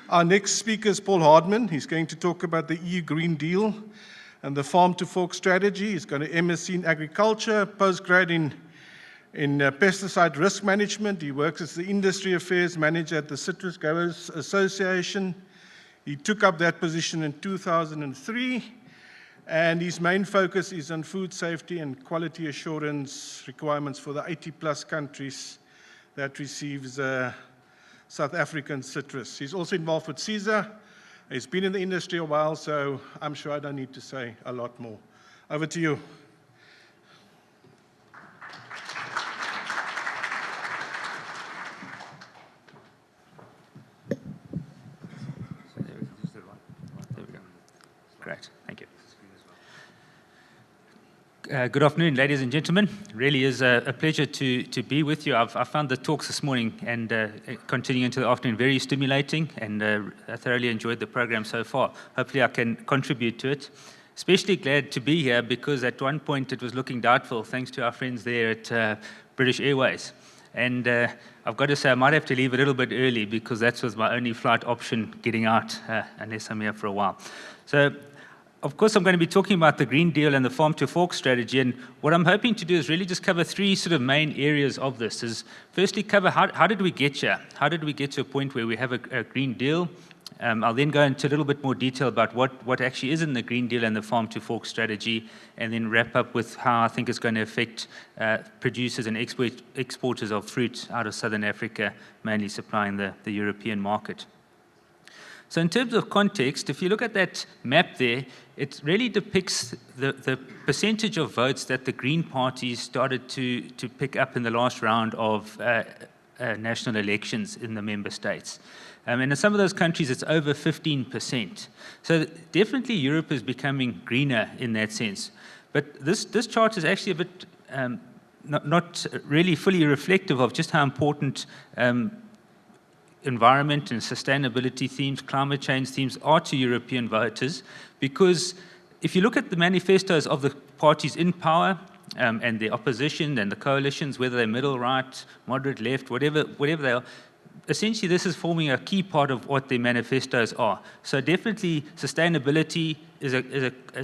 Our next speaker is Paul Hardman. He's going to talk about the EU Green Deal and the Farm-to-Fork strategy. He's got an MSc in agriculture, postgrad in pesticide risk management. He works as the industry affairs manager at the Citrus Growers Association. He took up that position in 2003, and his main focus is on food safety and quality assurance requirements for the 80-plus countries that receives South African citrus. He's also involved with CISA. He's been in the industry a while, so I'm sure I don't need to say a lot more. Over to you. Great, thank you. Good afternoon, ladies and gentlemen. Really is a pleasure to be with you. I found the talks this morning and continuing into the afternoon very stimulating, and I thoroughly enjoyed the program so far. Hopefully I can contribute to it. Especially glad to be here because at one point it was looking doubtful, thanks to our friends there at British Airways. And I've got to say I might have to leave a little bit early because that was my only flight option getting out, unless I'm here for a while. So, of course, I'm going to be talking about the Green Deal and the Farm-to-Fork strategy, and what I'm hoping to do is really just cover three sort of main areas of this. Is firstly cover how did we get here? How did we get to a point where we have a Green Deal? I'll then go into a little bit more detail about what actually is in the Green Deal and the Farm-to-Fork strategy, and then wrap up with how I think it's going to affect producers and exporters of fruit out of Southern Africa, mainly supplying the European market. So in terms of context, if you look at that map there, it really depicts the percentage of votes that the Green parties started to pick up in the last round of national elections in the member states. And in some of those countries, it's over 15%. So definitely Europe is becoming greener in that sense. But this chart is actually a bit not really fully reflective of just how important environment and sustainability themes, climate change themes are to European voters, because if you look at the manifestos of the parties in power and the opposition and the coalitions, whether they're middle, right, moderate, left, whatever they are, essentially this is forming a key part of what their manifestos are. So definitely sustainability is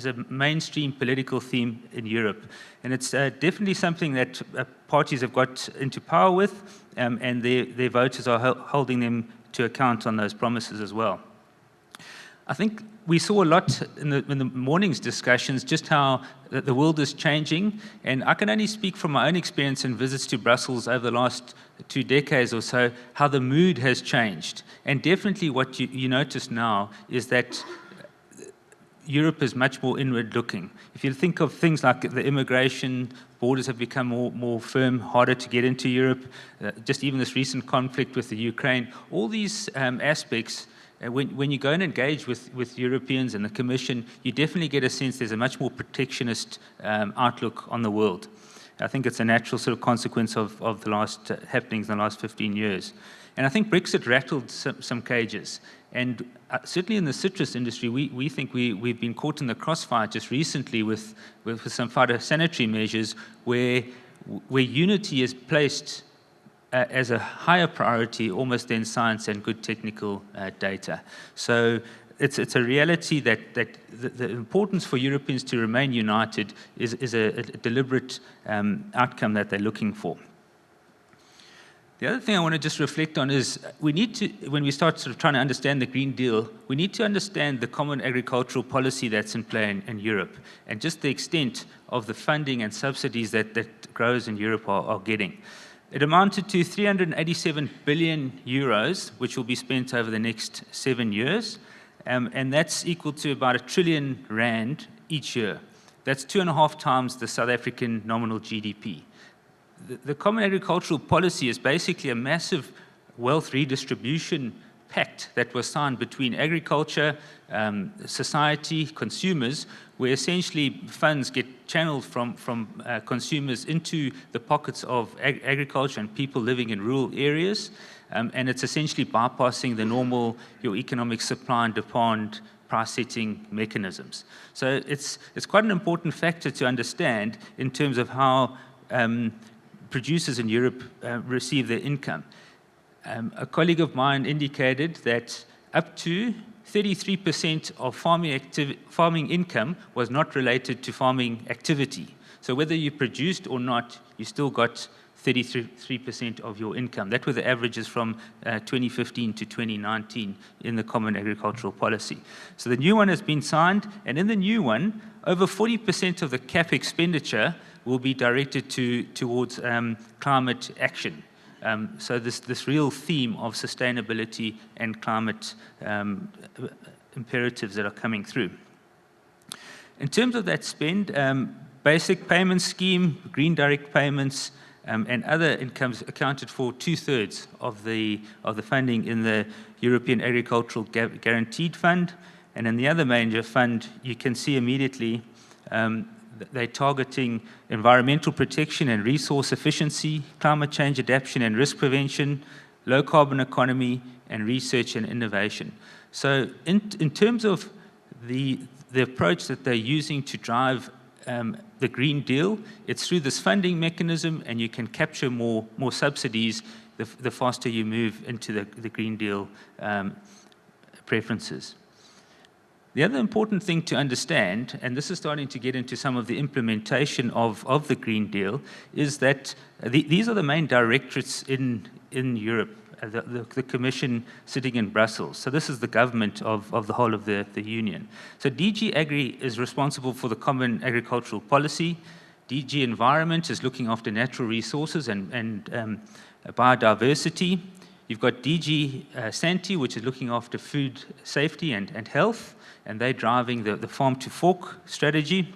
a mainstream political theme in Europe. And it's definitely something that parties have got into power with, and their voters are holding them to account on those promises as well. I think we saw a lot in the morning's discussions just how the world is changing, and I can only speak from my own experience in visits to Brussels over the last 2 decades or so, how the mood has changed. And definitely what you notice now is that Europe is much more inward-looking. If you think of things like the immigration, borders have become more firm, harder to get into Europe, just even this recent conflict with the Ukraine, all these aspects, when you go and engage with Europeans and the Commission, you definitely get a sense there's a much more protectionist outlook on the world. I think it's a natural sort of consequence of the last happenings in the last 15 years. And I think Brexit rattled some cages. And certainly in the citrus industry, we think we've been caught in the crossfire just recently with some phytosanitary measures where unity is placed as a higher priority almost than science and good technical data. So it's a reality that the importance for Europeans to remain united is a deliberate outcome that they're looking for. The other thing I want to just reflect on is we need to, when we start sort of trying to understand the Green Deal, we need to understand the common agricultural policy that's in play in Europe, and just the extent of the funding and subsidies that growers in Europe are getting. It amounted to 387 billion euros, which will be spent over the next 7 years, and that's equal to about R1 trillion each year. That's 2.5 times the South African nominal GDP. The Common Agricultural Policy is basically a massive wealth redistribution pact that was signed between agriculture, society, consumers, where essentially funds get channeled from consumers into the pockets of agriculture and people living in rural areas, and it's essentially bypassing the normal economic supply and demand price setting mechanisms. So it's quite an important factor to understand in terms of how producers in Europe receive their income. A colleague of mine indicated that up to 33% of farming income was not related to farming activity. So whether you produced or not, you still got 33% of your income. That were the averages from 2015 to 2019 in the Common Agricultural Policy. So the new one has been signed, and in the new one, over 40% of the CAP expenditure will be directed towards climate action. So this real theme of sustainability and climate imperatives that are coming through. In terms of that spend, basic payment scheme, green direct payments, and other incomes accounted for 2/3 of the funding in the European Agricultural Guaranteed Fund. And in the other major fund, you can see immediately they're targeting environmental protection and resource efficiency, climate change adaptation and risk prevention, low carbon economy, and research and innovation. So in terms of the approach that they're using to drive the Green Deal, it's through this funding mechanism, and you can capture more subsidies the faster you move into the Green Deal preferences. The other important thing to understand, and this is starting to get into some of the implementation of the Green Deal, is that these are the main directorates in Europe, the Commission sitting in Brussels. So this is the government of the whole of the Union. So DG Agri is responsible for the Common Agricultural Policy. DG Environment is looking after natural resources and biodiversity. You've got DG Santi, which is looking after food safety and health, and they're driving the Farm-2-Fork strategy.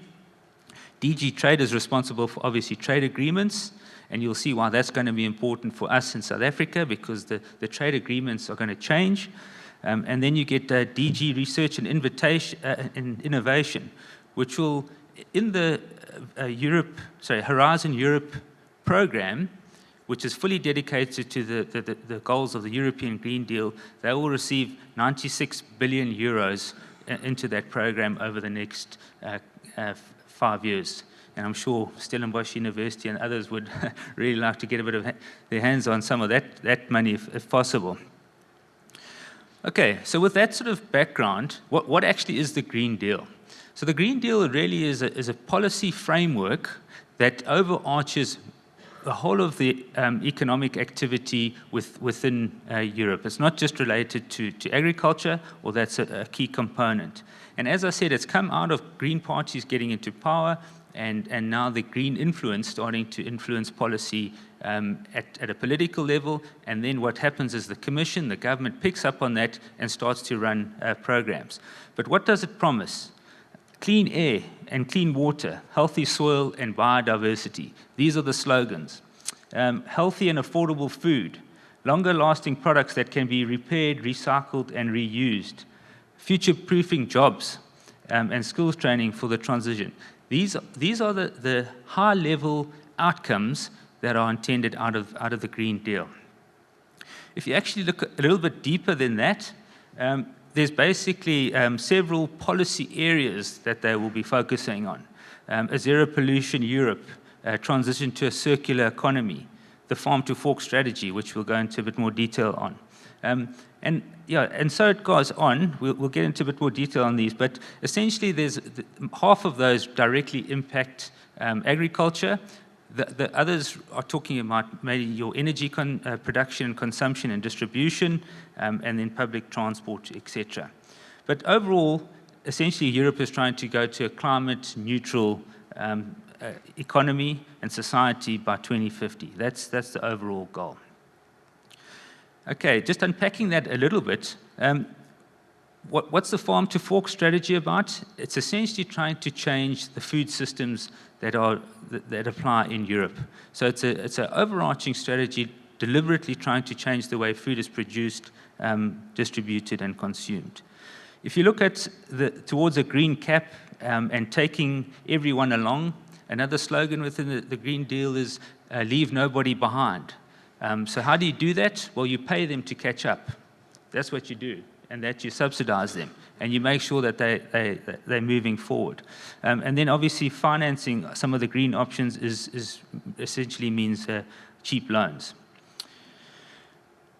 DG Trade is responsible for, obviously, trade agreements, and you'll see why that's going to be important for us in South Africa, because the trade agreements are going to change. And then you get DG Research and Innovation, which will, in the Horizon Europe program, which is fully dedicated to the goals of the European Green Deal, they will receive 96 billion euros into that program over the next 5 years. And I'm sure Stellenbosch University and others would really like to get a bit of their hands on some of that money if possible. Okay, so with that sort of background, what actually is the Green Deal? So the Green Deal really is a policy framework that overarches the whole of the economic activity within Europe. It's not just related to agriculture, or that's a key component. And as I said, it's come out of Green parties getting into power, and now the Green influence starting to influence policy at a political level. And then what happens is the Commission, the government, picks up on that and starts to run programs. But what does it promise? Clean air and clean water, healthy soil and biodiversity. These are the slogans. Healthy and affordable food, longer lasting products that can be repaired, recycled and reused, future-proofing jobs and skills training for the transition. These are the high-level outcomes that are intended out of the Green Deal. If you actually look a little bit deeper than that, there's basically several policy areas that they will be focusing on. A zero-pollution Europe, transition to a circular economy, the Farm-2-Fork strategy, which we'll go into a bit more detail on. And so it goes on. We'll get into a bit more detail on these, but essentially there's half of those directly impact agriculture. The others are talking about maybe your energy production and consumption and distribution, and then public transport, etc. But overall, essentially Europe is trying to go to a climate neutral economy and society by 2050. That's the overall goal. Okay, just unpacking that a little bit, what's the Farm-to-Fork strategy about? It's essentially trying to change the food systems that apply in Europe. So it's an overarching strategy deliberately trying to change the way food is produced, distributed and consumed. If you look at towards a green cap and taking everyone along, another slogan within the Green Deal is leave nobody behind. So how do you do that? Well, you pay them to catch up. That's what you do, and that you subsidize them, and you make sure that they're moving forward. And then obviously financing some of the green options is essentially means cheap loans.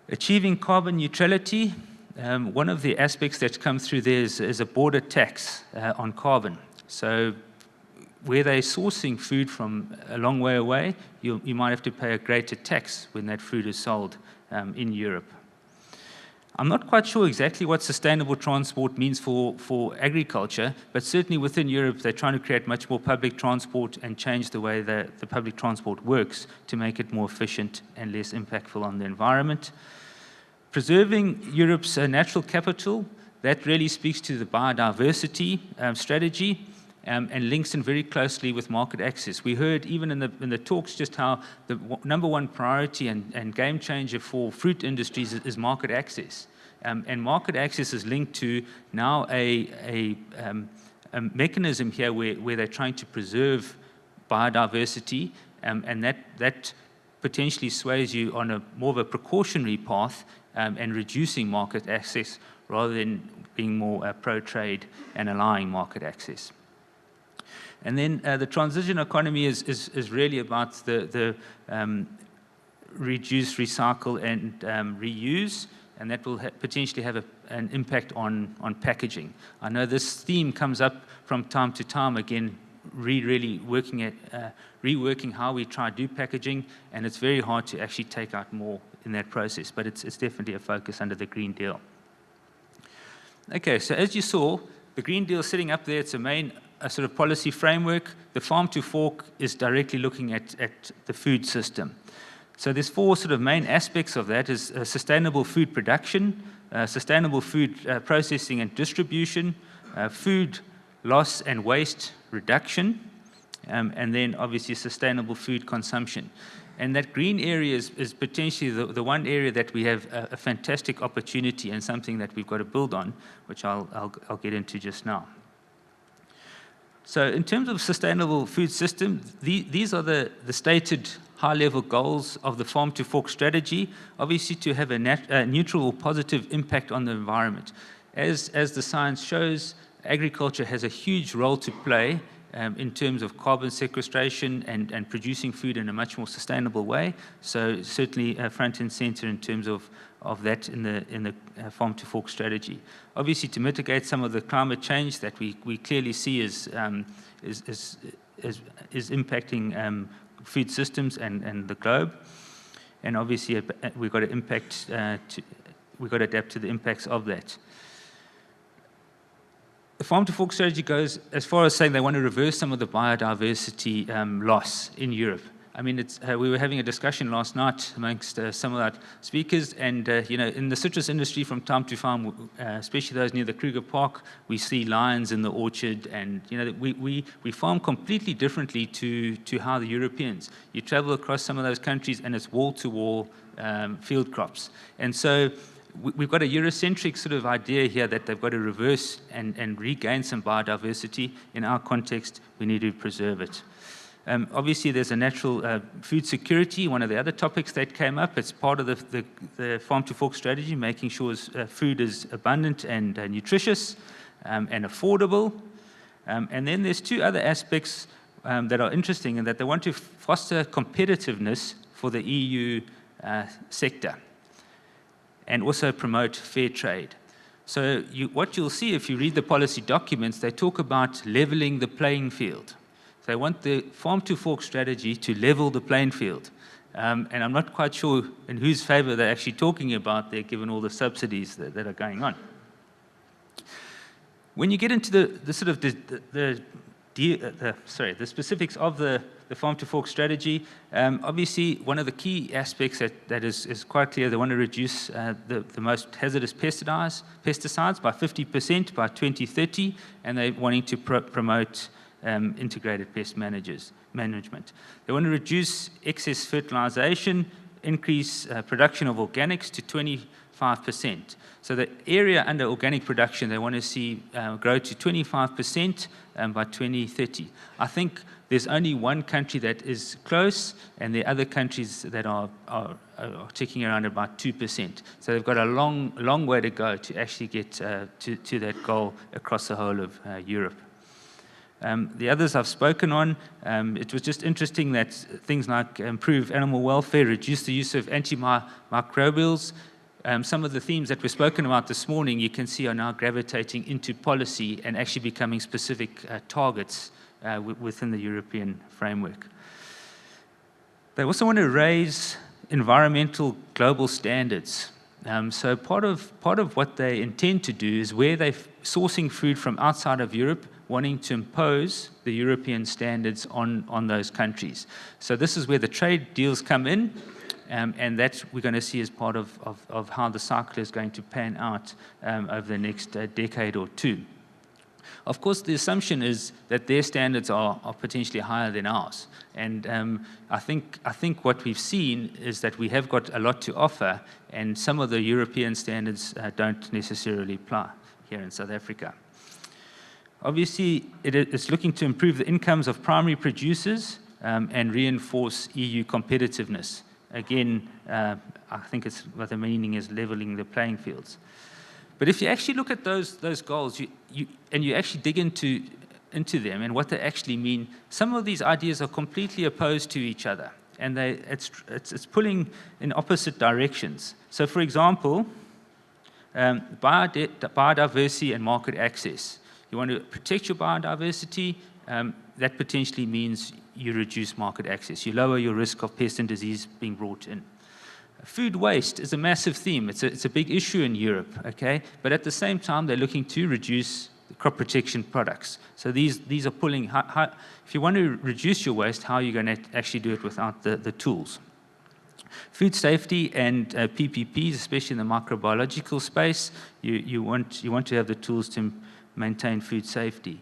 Achieving carbon neutrality, one of the aspects that's come through there is a border tax on carbon. So where they're sourcing food from a long way away, you might have to pay a greater tax when that food is sold in Europe. I'm not quite sure exactly what sustainable transport means for agriculture, but certainly within Europe, they're trying to create much more public transport and change the way the public transport works to make it more efficient and less impactful on the environment. Preserving Europe's natural capital, that really speaks to the biodiversity strategy and links in very closely with market access. We heard even in the talks just how the number one priority and game changer for fruit industries is market access. And market access is linked to now a mechanism here where they're trying to preserve biodiversity, and that potentially sways you on a more of a precautionary path and reducing market access rather than being more pro-trade and allowing market access. And then the transition economy is really about the reduce, recycle, and reuse, and that will potentially have an impact on packaging. I know this theme comes up from time to time, again, really working at reworking how we try to do packaging, and it's very hard to actually take out more in that process, but it's definitely a focus under the Green Deal. Okay, so as you saw, the Green Deal sitting up there, it's a sort of policy framework. The Farm-2-Fork is directly looking at the food system. So there's four sort of main aspects of that: is sustainable food production, sustainable food processing and distribution, food loss and waste reduction, and then obviously sustainable food consumption. And that green area is potentially the one area that we have a fantastic opportunity and something that we've got to build on, which I'll get into just now. So in terms of sustainable food system, these are the stated high-level goals of the Farm-to-Fork strategy, obviously to have a neutral or positive impact on the environment. As the science shows, agriculture has a huge role to play in terms of carbon sequestration and producing food in a much more sustainable way. So certainly front and center in terms of that in the Farm-to-Fork strategy. Obviously, to mitigate some of the climate change that we clearly see is impacting food systems and the globe, and obviously we've got to adapt to the impacts of that. The Farm-to-Fork strategy goes as far as saying they want to reverse some of the biodiversity loss in Europe. I mean, we were having a discussion last night amongst some of our speakers, and in the citrus industry, from time to time, especially those near the Kruger Park, we see lions in the orchard, and we farm completely differently to how the Europeans. You travel across some of those countries, and it's wall-to-wall field crops, and so we've got a Eurocentric sort of idea here that they've got to reverse and regain some biodiversity. In our context, we need to preserve it. Obviously, there's a natural food security, one of the other topics that came up. It's part of the Farm-to-Fork strategy, making sure food is abundant and nutritious and affordable. And then there's two other aspects that are interesting, in that they want to foster competitiveness for the EU sector and also promote fair trade. So what you'll see if you read the policy documents, they talk about leveling the playing field. They want the Farm-to-Fork strategy to level the playing field. And I'm not quite sure in whose favor they're actually talking about there, given all the subsidies that are going on. When you get into the sort of the specifics of the Farm-to-Fork strategy, obviously one of the key aspects that is quite clear, they want to reduce the most hazardous pesticides by 50% by 2030, and they're wanting to promote integrated pest management. They want to reduce excess fertilization, increase production of organics to 25%. So the area under organic production, they want to see grow to 25% by 2030. I think there's only one country that is close, and the other countries that are ticking around about 2%. So they've got a long way to go to actually get to that goal across the whole of Europe. The others I've spoken on. It was just interesting that things like improve animal welfare, reduce the use of antimicrobials, some of the themes that were spoken about this morning, you can see are now gravitating into policy and actually becoming specific targets within the European framework. They also want to raise environmental global standards. So part of what they intend to do is where they're sourcing food from outside of Europe, wanting to impose the European standards on those countries. So this is where the trade deals come in, and that we're going to see as part of how the cycle is going to pan out over the next decade or two. Of course, the assumption is that their standards are potentially higher than ours. And I think what we've seen is that we have got a lot to offer, and some of the European standards don't necessarily apply here in South Africa. Obviously, it's looking to improve the incomes of primary producers and reinforce EU competitiveness. Again, I think it's what the meaning is leveling the playing fields. But if you actually look at those goals, you actually dig into them and what they actually mean, some of these ideas are completely opposed to each other, and it's pulling in opposite directions. So, for example, biodiversity and market access. You want to protect your biodiversity, that potentially means you reduce market access. You lower your risk of pest and disease being brought in. Food waste is a massive theme. It's a big issue in Europe, okay? But at the same time, they're looking to reduce crop protection products. So these are pulling, if you want to reduce your waste, how are you going to actually do it without the tools? Food safety and PPPs, especially in the microbiological space, you want to have the tools to maintain food safety.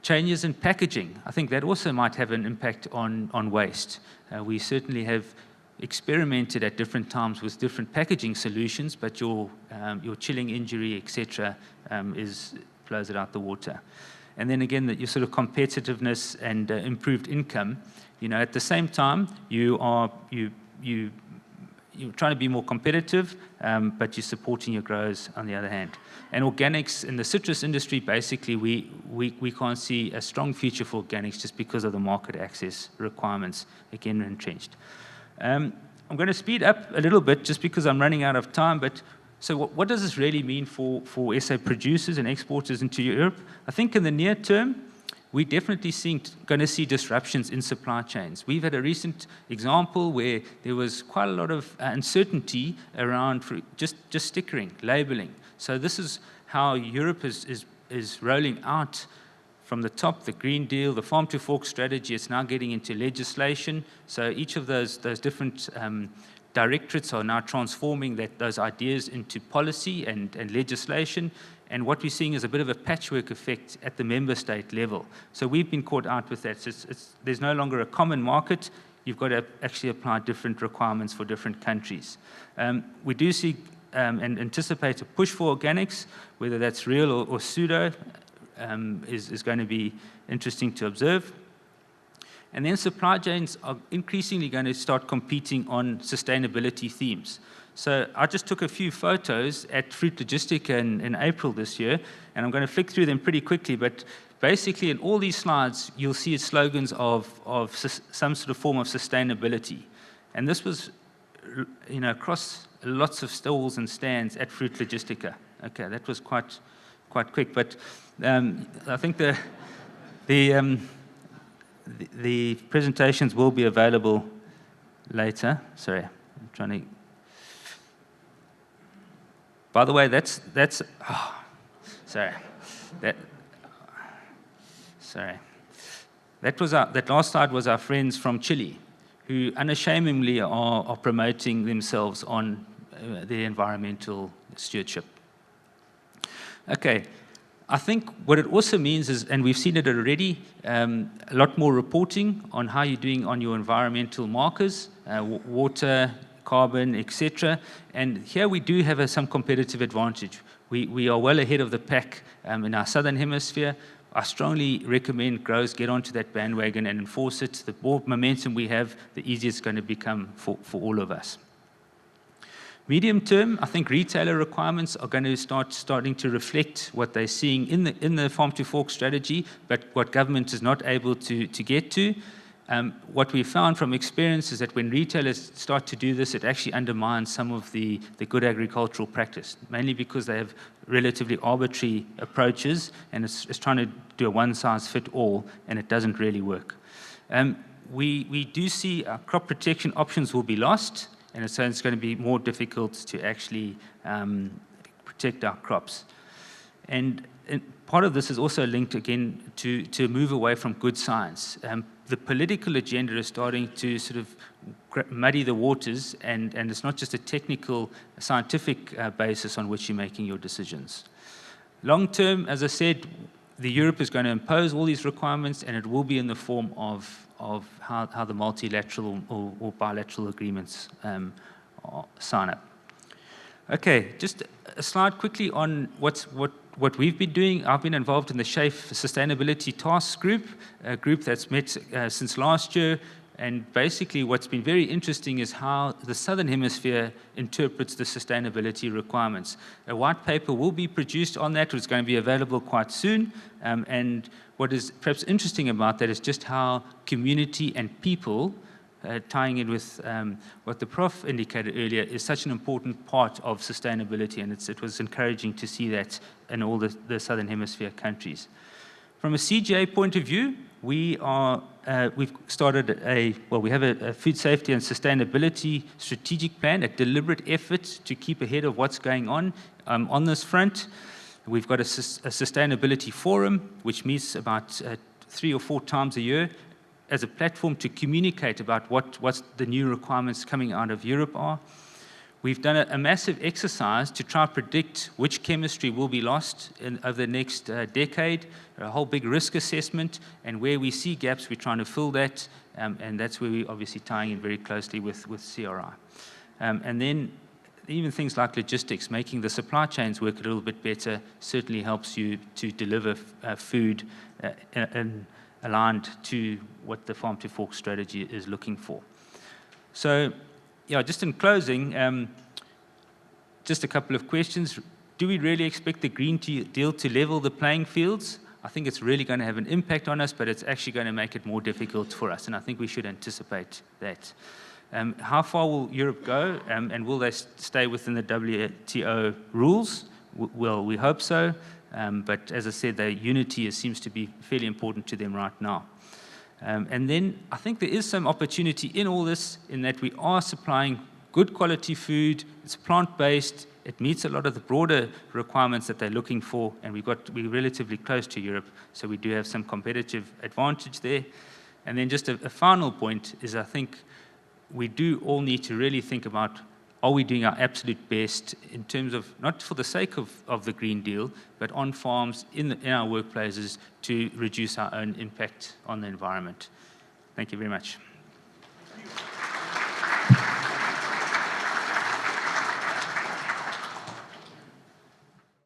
Changes in packaging, I think that also might have an impact on waste. We certainly have experimented at different times with different packaging solutions, but your chilling injury, etc., blows it out the water. And then again, that your sort of competitiveness and improved income. At the same time, you're trying to be more competitive, but you're supporting your growers on the other hand. And organics in the citrus industry, basically, we can't see a strong future for organics just because of the market access requirements, again, entrenched. I'm going to speed up a little bit just because I'm running out of time, but so what does this really mean for SA producers and exporters into Europe? I think in the near term, we're definitely going to see disruptions in supply chains. We've had a recent example where there was quite a lot of uncertainty around just stickering, labeling. So this is how Europe is rolling out from the top, the Green Deal, the Farm-2-Fork strategy. It's now getting into legislation. So each of those different directorates are now transforming those ideas into policy and legislation. And what we're seeing is a bit of a patchwork effect at the member state level. So we've been caught out with that. So there's no longer a common market. You've got to actually apply different requirements for different countries. We do see and anticipate a push for organics, whether that's real or pseudo, is going to be interesting to observe. And then supply chains are increasingly going to start competing on sustainability themes. So I just took a few photos at Fruit Logistica in April this year, and I'm going to flick through them pretty quickly, but basically in all these slides, you'll see slogans of some sort of form of sustainability. And this was across lots of stalls and stands at Fruit Logistica. Okay, that was quite quick, but I think the presentations will be available later. Sorry, I'm trying to. By the way, sorry. That last slide was our friends from Chile, who unashamedly are promoting themselves on their environmental stewardship. Okay. I think what it also means is, and we've seen it already, a lot more reporting on how you're doing on your environmental markers, water, carbon, etc. And here we do have some competitive advantage. We are well ahead of the pack in our southern hemisphere. I strongly recommend growers get onto that bandwagon and enforce it. The more momentum we have, the easier it's going to become for all of us. Medium term, I think retailer requirements are going to starting to reflect what they're seeing in the Farm-to-Fork strategy, but what government is not able to get to. What we found from experience is that when retailers start to do this, it actually undermines some of the good agricultural practice, mainly because they have relatively arbitrary approaches, and it's trying to do a one-size-fits-all, and it doesn't really work. We do see our crop protection options will be lost, and so it's going to be more difficult to actually protect our crops. And part of this is also linked again to move away from good science. The political agenda is starting to sort of muddy the waters, and it's not just a technical, scientific basis on which you're making your decisions. Long term, as I said, Europe is going to impose all these requirements, and it will be in the form of how the multilateral or bilateral agreements sign up. Okay, just a slide quickly on what we've been doing. I've been involved in the SHAFE Sustainability Task Group, a group that's met since last year. And basically what's been very interesting is how the Southern Hemisphere interprets the sustainability requirements. A white paper will be produced on that. It's going to be available quite soon. And what is perhaps interesting about that is just how community and people, tying in with what the Prof indicated earlier, is such an important part of sustainability, and it was encouraging to see that in all the Southern Hemisphere countries. From a CGA point of view, we've started we have a food safety and sustainability strategic plan, a deliberate effort to keep ahead of what's going on this front. We've got a sustainability forum, which meets about 3 or 4 times a year, as a platform to communicate about what's the new requirements coming out of Europe are. We've done a massive exercise to try to predict which chemistry will be lost over the next decade, a whole big risk assessment, and where we see gaps, we're trying to fill that, and that's where we're obviously tying in very closely with CRI. And then even things like logistics, making the supply chains work a little bit better, certainly helps you to deliver food and aligned to what the Farm-to-Fork strategy is looking for. So, yeah, just in closing, just a couple of questions. Do we really expect the Green Deal to level the playing fields? I think it's really going to have an impact on us, but it's actually going to make it more difficult for us, and I think we should anticipate that. How far will Europe go, and will they stay within the WTO rules? Well, we hope so. But as I said, their unity seems to be fairly important to them right now. And then I think there is some opportunity in all this, in that we are supplying good quality food, it's plant-based, it meets a lot of the broader requirements that they're looking for, and we're relatively close to Europe, so we do have some competitive advantage there. And then just a final point is, I think we do all need to really think about, are we doing our absolute best in terms of, not for the sake of the Green Deal, but on farms, in our workplaces, to reduce our own impact on the environment. Thank you very much.